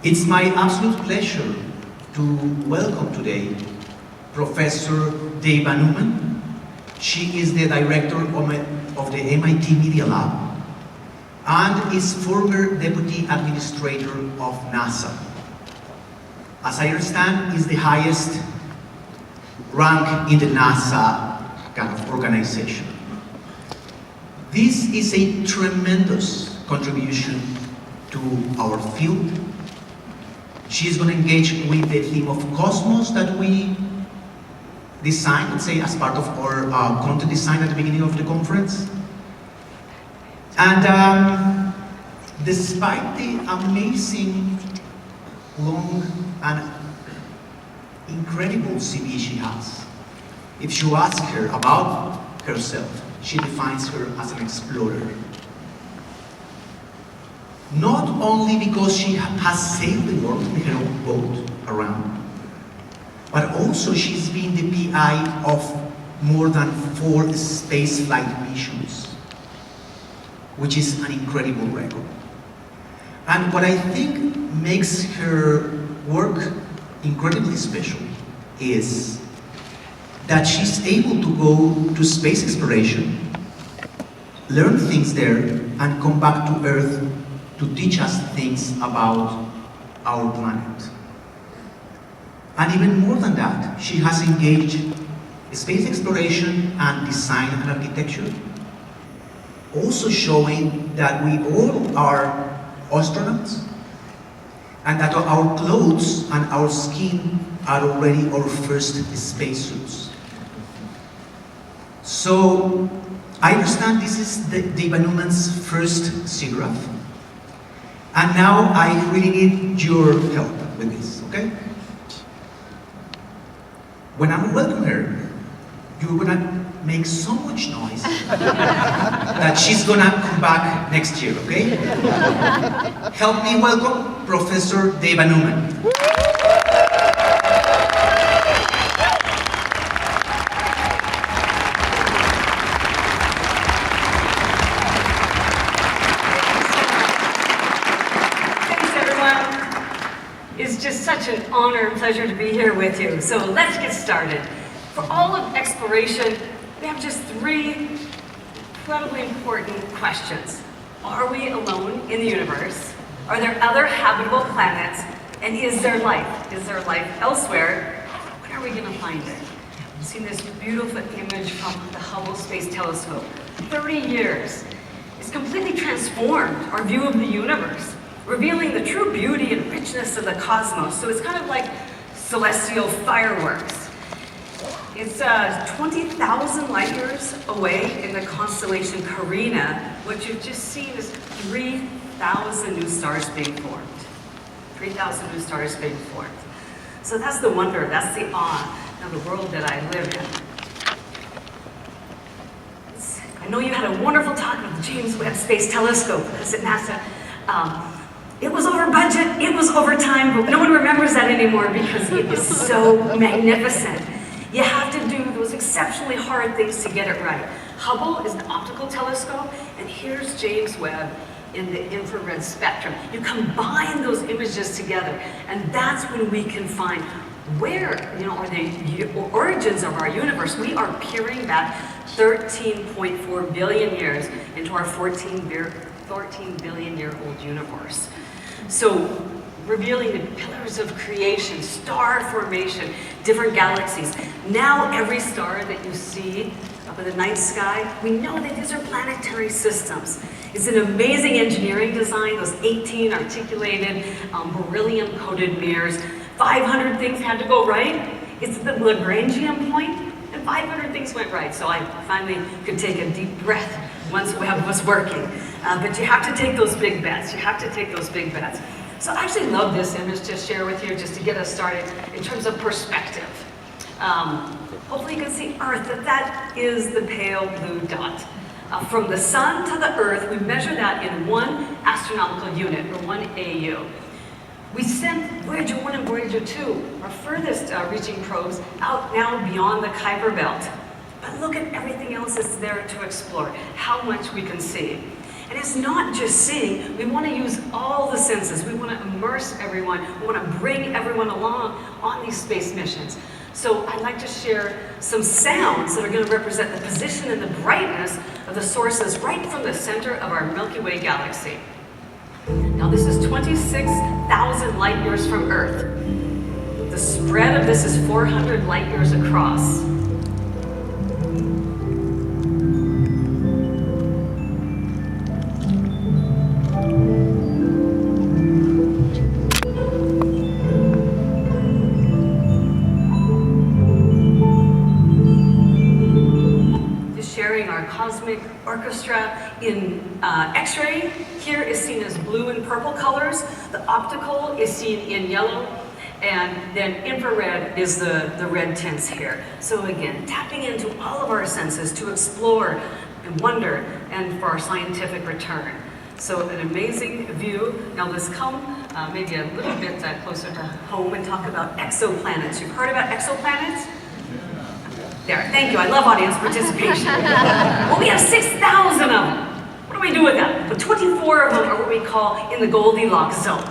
It's my absolute pleasure to welcome today Professor Dava Newman. She is the director of the MIT Media Lab and is former deputy administrator of NASA. As I understand, is the highest rank in the NASA kind of organization. This is a tremendous contribution to our field. She is going to engage with the theme of cosmos that we designed, let's say, as part of our content design at the beginning of the conference. And despite the amazing, long, and incredible CV she has, if you ask her about herself, she defines her as an explorer. Not only because she has sailed the world in her own boat around, but also she's been the PI of more than 4 spaceflight missions, which is an incredible record. And what I think makes her work incredibly special is that she's able to go to space exploration, learn things there, and come back to Earth to teach us things about our planet. And even more than that, she has engaged in space exploration and design and architecture, also showing that we all are astronauts and that our clothes and our skin are already our first spacesuits. So I understand this is Dava Newman's first SIGGRAPH. And now I really need your help with this, okay? When I welcome her, you're gonna make so much noise that she's gonna come back next year, okay? Help me welcome Professor Dava Newman. It's just such an honor and pleasure to be here with you. So let's get started. For all of exploration, we have just 3 incredibly important questions. Are we alone in the universe? Are there other habitable planets? And is there life? Is there life elsewhere? When are we going to find it? You've seen this beautiful image from the Hubble Space Telescope. 30 years. It's completely transformed our view of the universe, revealing the true beauty and richness of the cosmos. So it's kind of like celestial fireworks. It's 20,000 light years away in the constellation Carina. What you've just seen is 3,000 new stars being formed. 3,000 new stars being formed. So that's the wonder, that's the awe of the world that I live in. I know you had a wonderful talk with the James Webb Space Telescope at NASA. It was over budget, it was over time, but no one remembers that anymore because it is so magnificent. You have to do those exceptionally hard things to get it right. Hubble is the optical telescope, and here's James Webb in the infrared spectrum. You combine those images together, and that's when we can find where, are the origins of our universe. We are peering back 13.4 billion years into our 14 billion-year-old universe. So, revealing the pillars of creation, star formation, different galaxies. Now every star that you see up in the night sky, we know that these are planetary systems. It's an amazing engineering design, those 18 articulated beryllium-coated mirrors. 500 things had to go right. It's the Lagrangian point, and 500 things went right. So I finally could take a deep breath once Webb was working. But you have to take those big bets. You have to take those big bets. So I actually love this image to share with you just to get us started in terms of perspective. Hopefully you can see Earth, that is the pale blue dot. From the sun to the Earth, we measure that in 1 astronomical unit, or 1 AU. We sent Voyager 1 and Voyager 2, our furthest reaching probes, out now beyond the Kuiper Belt. But look at everything else that's there to explore, how much we can see. And it's not just seeing, we want to use all the senses. We want to immerse everyone. We want to bring everyone along on these space missions. So I'd like to share some sounds that are going to represent the position and the brightness of the sources right from the center of our Milky Way galaxy. Now this is 26,000 light years from Earth. The spread of this is 400 light years across. Our cosmic orchestra in X-ray here is seen as blue and purple colors. The optical is seen in yellow, and then infrared is the red tints here. So again, tapping into all of our senses to explore and wonder, and for our scientific return. So an amazing view. Now let's come maybe a little bit closer to home and talk about exoplanets. You've heard about exoplanets? There, thank you. I love audience participation. Well, we have 6,000 of them. What do we do with them? But 24 of them are what we call in the Goldilocks zone.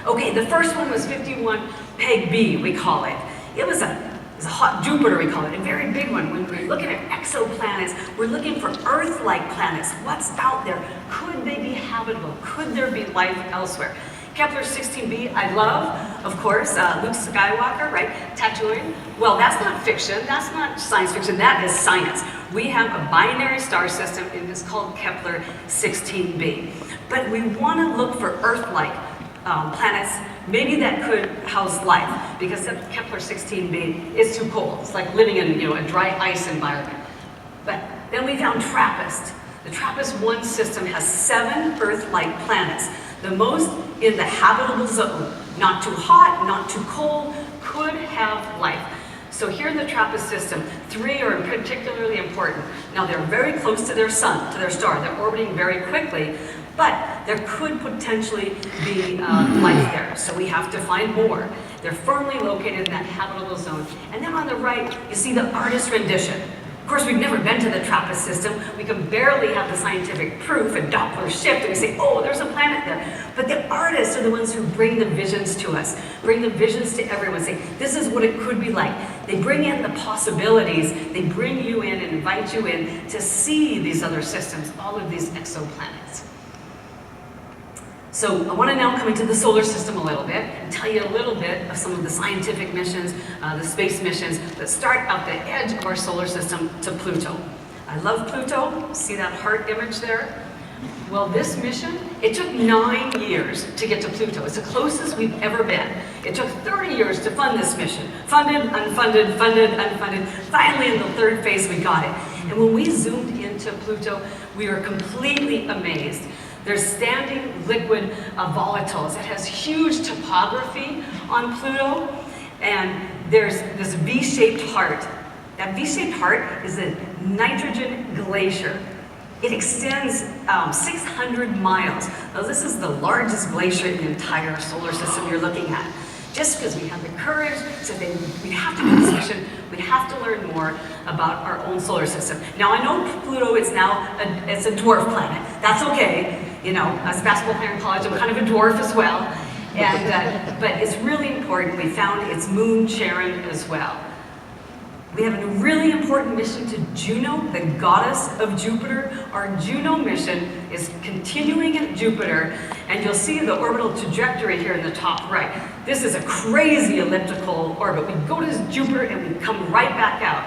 Okay, the first one was 51 Peg B, we call it. It was a hot Jupiter, we call it, a very big one. When we're looking at exoplanets, we're looking for Earth-like planets. What's out there? Could they be habitable? Could there be life elsewhere? Kepler 16b, I love, of course, Luke Skywalker, right? Tatooine. Well, that's not fiction, that's not science fiction, that is science. We have a binary star system, and it's called Kepler 16b. But we want to look for Earth-like planets, maybe that could house life, because Kepler 16b is too cold. It's like living in a dry ice environment. But then we found TRAPPIST. The TRAPPIST-1 system has 7 Earth-like planets. The most in the habitable zone, not too hot, not too cold, could have life. So here in the TRAPPIST system, 3 are particularly important. Now they're very close to their sun, to their star. They're orbiting very quickly, but there could potentially be life there. So we have to find more. They're firmly located in that habitable zone. And then on the right, you see the artist rendition. Of course, we've never been to the TRAPPIST system. We can barely have the scientific proof and Doppler shift, and we say, oh, there's a planet there. But the artists are the ones who bring the visions to us, bring the visions to everyone, say, this is what it could be like. They bring in the possibilities. They bring you in and invite you in to see these other systems, all of these exoplanets. So I want to now come into the solar system a little bit and tell you a little bit of some of the scientific missions, the space missions that start at the edge of our solar system to Pluto. I love Pluto. See that heart image there? Well, this mission, it took 9 years to get to Pluto. It's the closest we've ever been. It took 30 years to fund this mission. Funded, unfunded, funded, unfunded. Finally, in the 3rd phase, we got it. And when we zoomed into Pluto, we were completely amazed. There's standing liquid volatiles. It has huge topography on Pluto, and there's this V-shaped heart. That V-shaped heart is a nitrogen glacier. It extends 600 miles. Now, this is the largest glacier in the entire solar system you're looking at. Just because we have the courage, so we have to do this mission, we have to learn more about our own solar system. Now, I know Pluto is now it's a dwarf planet. That's okay. You know, as a basketball player in college, I'm kind of a dwarf as well. And, but it's really important. We found its moon Charon as well. We have a really important mission to Juno, the goddess of Jupiter. Our Juno mission is continuing at Jupiter, and you'll see the orbital trajectory here in the top right. This is a crazy elliptical orbit. We go to Jupiter and we come right back out.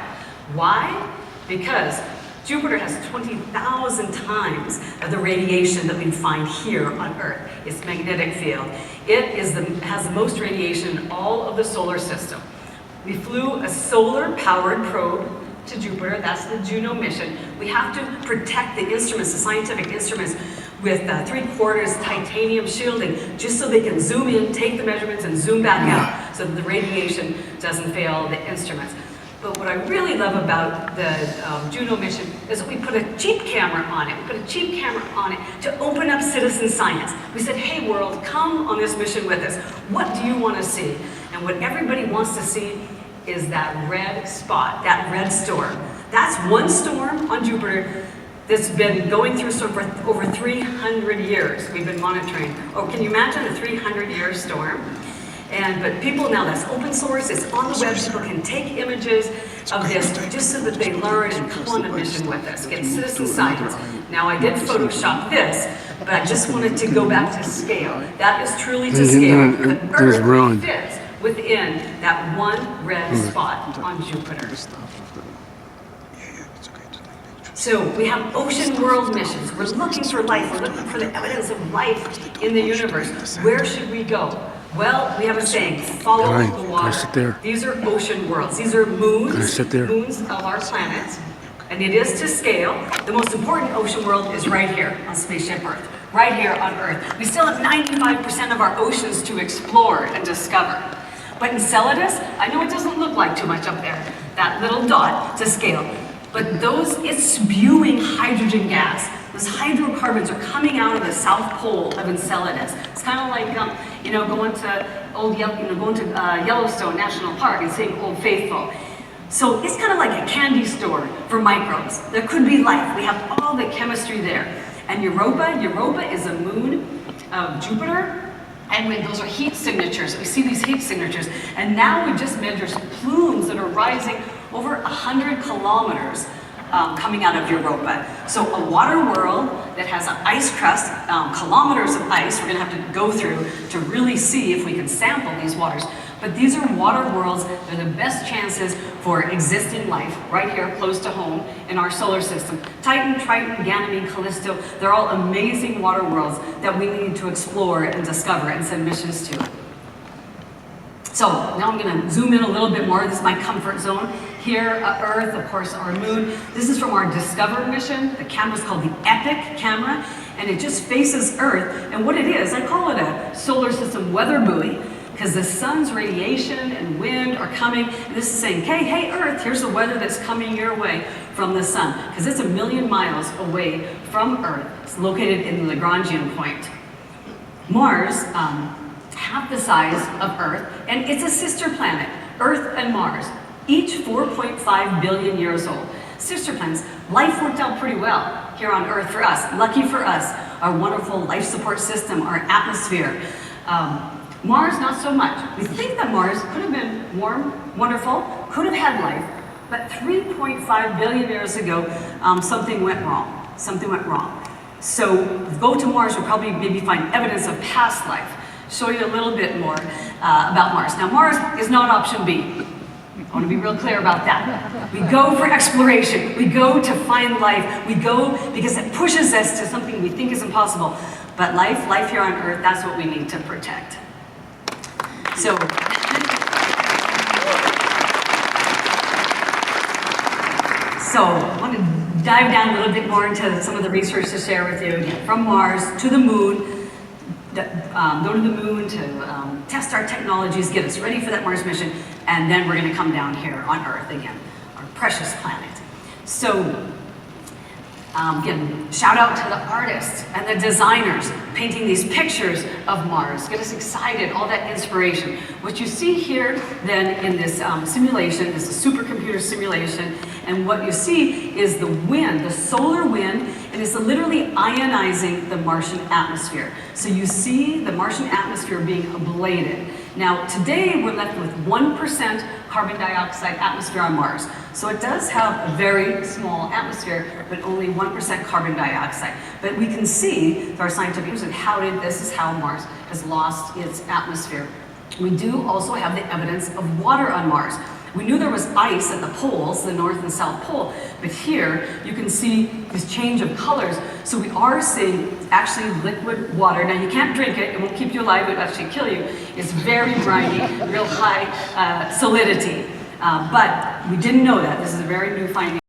Why? Because Jupiter has 20,000 times of the radiation that we find here on Earth. Its magnetic field. It has the most radiation in all of the solar system. We flew a solar-powered probe to Jupiter. That's the Juno mission. We have to protect the instruments, the scientific instruments, with 3/4 titanium shielding, just so they can zoom in, take the measurements, and zoom back out, so that the radiation doesn't fail the instruments. But what I really love about the Juno mission is that we put a cheap camera on it. We put a cheap camera on it to open up citizen science. We said, hey world, come on this mission with us. What do you want to see? And what everybody wants to see is that red spot, that red storm. That's one storm on Jupiter that's been going through for over 300 years. We've been monitoring. Oh, can you imagine a 300-year storm? But people now, that's open source, it's on the web, people can take images of this just so that they learn and come on a mission with us, get citizen science. Now I did Photoshop this, but I just wanted to go back to scale. That is truly to scale. The Earth fits within that one red spot on Jupiter. So we have ocean world missions. We're looking for life. We're looking for the evidence of life in the universe. Where should we go? Well, we have a saying, follow the water. These are ocean worlds. These are moons of our planet. And it is to scale. The most important ocean world is right here on Spaceship Earth. Right here on Earth. We still have 95% of our oceans to explore and discover. But Enceladus, I know it doesn't look like too much up there, that little dot to scale. But it's spewing hydrogen gas. Those hydrocarbons are coming out of the south pole of Enceladus. It's kind of like, going to Yellowstone National Park and seeing Old Faithful. So it's kind of like a candy store for microbes. There could be life. We have all the chemistry there. And Europa is a moon of Jupiter. And those are heat signatures. We see these heat signatures. And now we just measured plumes that are rising over 100 kilometers coming out of Europa. So a water world that has an ice crust, kilometers of ice we're going to have to go through to really see if we can sample these waters. But these are water worlds that are the best chances for existing life right here close to home in our solar system. Titan, Triton, Ganymede, Callisto, they're all amazing water worlds that we need to explore and discover and send missions to. So now I'm going to zoom in a little bit more. This is my comfort zone. Here, Earth, of course, our moon. This is from our Discover mission. The camera is called the EPIC camera, and it just faces Earth. And what it is, I call it a solar system weather buoy, because the sun's radiation and wind are coming. And this is saying, hey, Earth, here's the weather that's coming your way from the sun, because it's 1 million miles away from Earth. It's located in the Lagrangian point. Mars, half the size of Earth, and it's a sister planet, Earth and Mars, each 4.5 billion years old. Sister planets. Life worked out pretty well here on Earth for us. Lucky for us, our wonderful life support system, our atmosphere. Mars, not so much. We think that Mars could have been warm, wonderful, could have had life, but 3.5 billion years ago, something went wrong. Something went wrong. So go to Mars, we'll probably maybe find evidence of past life. Show you a little bit more about Mars. Now, Mars is not option B. I want to be real clear about that. We go for exploration. We go to find life. We go because it pushes us to something we think is impossible. But life here on Earth, that's what we need to protect. So, I want to dive down a little bit more into some of the research to share with you. Again, from Mars to the moon. Go to the moon to test our technologies, get us ready for that Mars mission, and then we're going to come down here on Earth again, our precious planet. So, again, shout out to the artists and the designers painting these pictures of Mars. Get us excited, all that inspiration. What you see here then in this simulation, this is a supercomputer simulation, and what you see is the wind, the solar wind, and it's literally ionizing the Martian atmosphere. So you see the Martian atmosphere being ablated. Now, today we're left with 1% carbon dioxide atmosphere on Mars. So it does have a very small atmosphere, but only 1% carbon dioxide. But we can see through our scientific users this is how Mars has lost its atmosphere. We do also have the evidence of water on Mars. We knew there was ice at the poles, the North and South Pole, but here you can see this change of colors. So we are seeing actually liquid water. Now you can't drink it, it won't keep you alive, it will actually kill you. It's very briny, real high solidity. But we didn't know that. This is a very new finding.